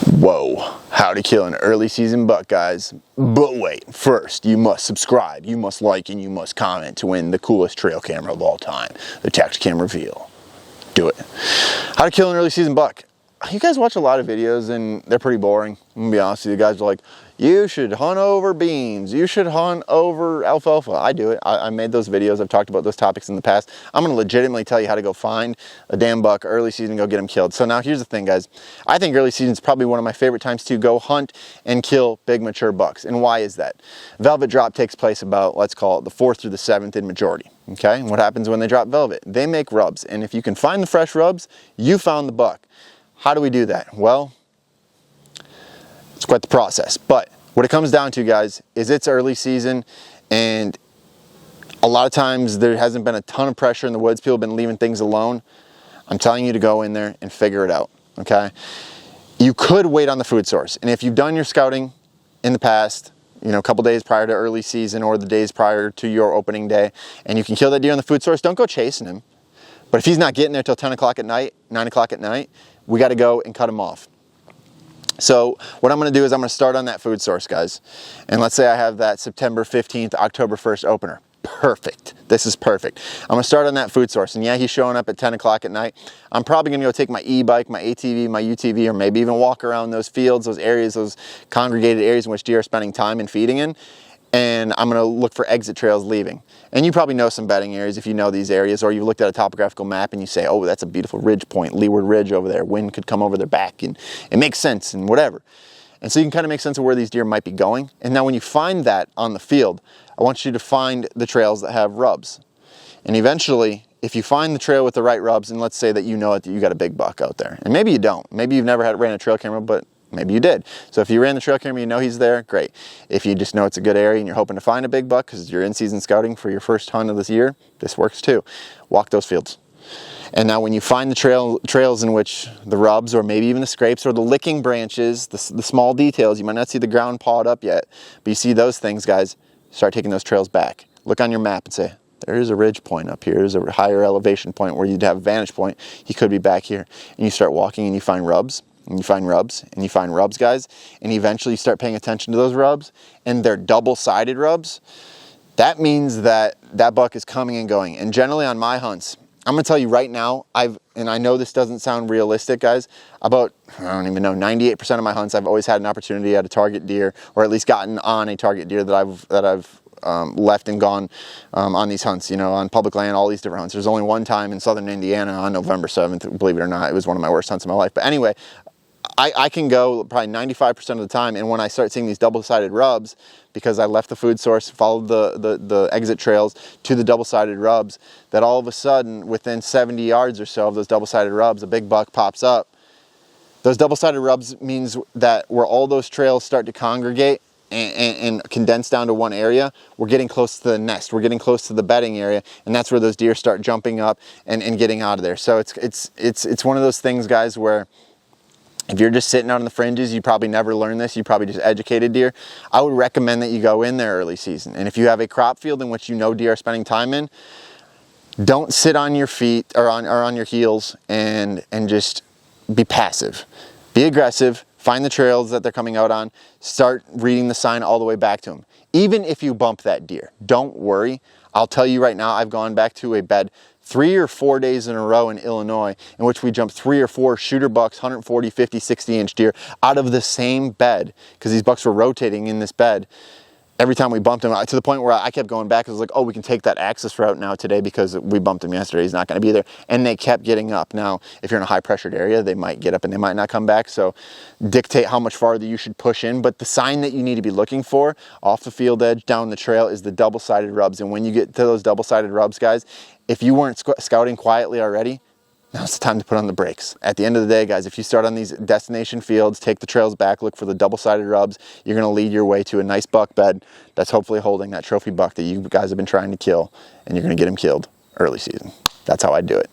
Whoa, how to kill an early season buck, guys. But wait, first you must subscribe, you must like, and you must comment to win the coolest trail camera of all time, the Tactacam Reveal. Do it. How to kill an early season buck. You guys watch a lot of videos and they're pretty boring. I'm gonna be honest with you, guys are like, you should hunt over beans, you should hunt over alfalfa. I do it. I made those videos. I've talked about those topics in the past. I'm gonna legitimately tell you how to go find a damn buck early season and go get him killed. So now here's the thing, guys. I think early season is probably one of my favorite times to go hunt and kill big mature bucks. And why is that? Velvet drop takes place about, let's call it the 4th through the 7th in majority. Okay, and what happens when they drop velvet? They make rubs, and if you can find the fresh rubs, you found the buck. How do we do that? Well, it's quite the process, but what it comes down to, guys, is it's early season, and a lot of times there hasn't been a ton of pressure in the woods. People have been leaving things alone. I'm telling you to go in there and figure it out, okay? You could wait on the food source, and if you've done your scouting in the past, you know, a couple days prior to early season or the days prior to your opening day, and you can kill that deer on the food source, don't go chasing him. But if he's not getting there till 10 o'clock at night, 9 o'clock at night, we got to go and cut him off. So what I'm going to do is I'm going to start on that food source, guys. And let's say I have that September 15th, October 1st opener. Perfect. This is perfect. I'm going to start on that food source. And yeah, he's showing up at 10 o'clock at night. I'm probably going to go take my e-bike, my ATV, my UTV, or maybe even walk around those fields, those areas, those congregated areas in which deer are spending time and feeding in. And I'm going to look for exit trails leaving. And you probably know some bedding areas if you know these areas, or you've looked at a topographical map and you say, oh, that's a beautiful ridge point, leeward ridge over there. Wind could come over their back, and it makes sense and whatever. And so you can kind of make sense of where these deer might be going. And now when you find that on the field, I want you to find the trails that have rubs. And eventually, if you find the trail with the right rubs, and let's say that you know that you got a big buck out there, and maybe you don't. Maybe you've never ran a trail camera, but maybe you did. So if you ran the trail camera, you know he's there, great. If you just know it's a good area and you're hoping to find a big buck because you're in season scouting for your first hunt of this year, this works too. Walk those fields. And now when you find the trails in which the rubs, or maybe even the scrapes or the licking branches, the small details, you might not see the ground pawed up yet, but you see those things, guys, start taking those trails back. Look on your map and say, there's a ridge point up here. There's a higher elevation point where you'd have a vantage point. He could be back here. And you start walking and you find rubs. And you find rubs, and you find rubs, guys, and eventually you start paying attention to those rubs, and they're double-sided rubs. That means that that buck is coming and going. And generally on my hunts, I'm going to tell you right now, and I know this doesn't sound realistic, guys, about, I don't even know, 98% of my hunts, I've always had an opportunity at a target deer, or at least gotten on a target deer that I've left and gone on these hunts, you know, on public land, all these different hunts. There's only one time in southern Indiana on November 7th, believe it or not. It was one of my worst hunts of my life. But anyway, I can go probably 95% of the time, and when I start seeing these double-sided rubs, because I left the food source, followed the exit trails to the double-sided rubs, that all of a sudden, within 70 yards or so of those double-sided rubs, a big buck pops up. Those double-sided rubs means that where all those trails start to congregate and condense down to one area, we're getting close to the nest, we're getting close to the bedding area, and that's where those deer start jumping up and getting out of there. So it's one of those things, guys, where if you're just sitting out on the fringes, you probably never learn this, you probably just educated deer. I would recommend that you go in there early season. And if you have a crop field in which you know deer are spending time in, don't sit on your feet or on your heels and just be passive. Be aggressive, find the trails that they're coming out on, start reading the sign all the way back to them. Even if you bump that deer, don't worry. I'll tell you right now, I've gone back to a bed 3 or 4 days in a row in Illinois in which we jumped 3 or 4 shooter bucks, 140, 50, 60-inch deer out of the same bed, because these bucks were rotating in this bed every time we bumped him, to the point where I kept going back. I was like, oh, we can take that access route now today because we bumped him yesterday. He's not going to be there. And they kept getting up. Now, if you're in a high-pressured area, they might get up and they might not come back. So dictate how much farther you should push in. But the sign that you need to be looking for off the field edge, down the trail, is the double-sided rubs. And when you get to those double-sided rubs, guys, if you weren't scouting quietly already, now it's time to put on the brakes. At the end of the day, guys, if you start on these destination fields, take the trails back, look for the double-sided rubs, you're going to lead your way to a nice buck bed that's hopefully holding that trophy buck that you guys have been trying to kill, and you're going to get him killed early season. That's how I do it.